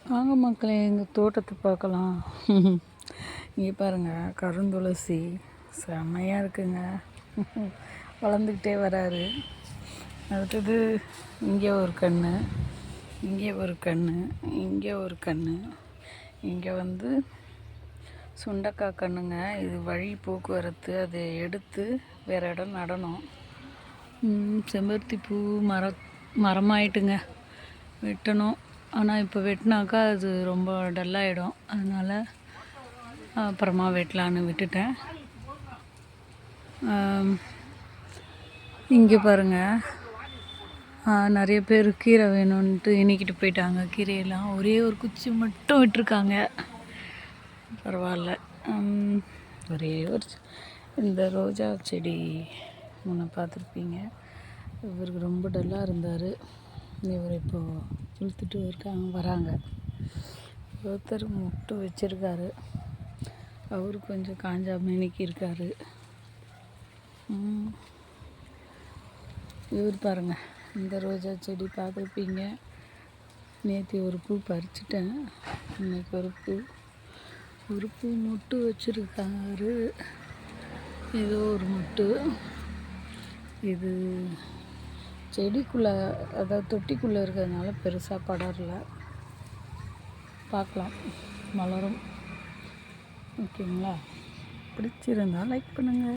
வாங்க மக்களே, எங்கள் தோட்டத்தை பார்க்கலாம். இங்கே பாருங்கள், கருந்துளசி செம்மையாக இருக்குங்க. வளர்ந்துக்கிட்டே வராரு. அடுத்தது இங்கே ஒரு கன்று, இங்கே ஒரு கன்று, இங்கே ஒரு கன்று. இங்கே வந்து சுண்டக்காய் கன்றுங்க. இது வழி போக்குவரத்து, அதை எடுத்து வேறு இடம் நடணும். செம்பருத்தி பூ மரமாயிட்டுங்க, வெட்டணும். ஆனால் இப்போ வெட்டினாக்கா அது ரொம்ப டல்லாகிடும். அதனால் அப்புறமா வெட்டலான்னு விட்டுட்டேன். இங்கே பாருங்கள், நிறைய பேர் கீரை வேணும்ன்ட்டு எண்ணிக்கிட்டு போயிட்டாங்க. கீரையெல்லாம் ஒரே ஒரு குச்சி மட்டும் விட்டுருக்காங்க. பரவாயில்ல. ஒரே ஒரு இந்த ரோஜா செடி முன்ன பார்த்துருப்பீங்க. இவருக்கு ரொம்ப டல்லாக இருந்தார். இவர் இப்போது இழுத்துட்டு வராங்க. ஒருத்தர் முட்டு வச்சுருக்காரு. அவர் கொஞ்சம் காஞ்சா மேனிக்கு இருக்கார். இவர் பாருங்கள், இந்த ரோஜா செடி பார்த்துருப்பீங்க. நேற்று ஒரு பூ பறிச்சிட்டேன். இன்றைக்கி ஒரு பூ முட்டு வச்சுருக்காரு. ஏதோ ஒரு முட்டு. இது செடிக்குள்ளே, அதாவது தொட்டிக்குள்ளே இருக்கிறதுனால பெருசாக படரல. பார்க்கலாம், வளரும். ஓகேங்களா? பிடிச்சிருந்தால் லைக் பண்ணுங்கள்.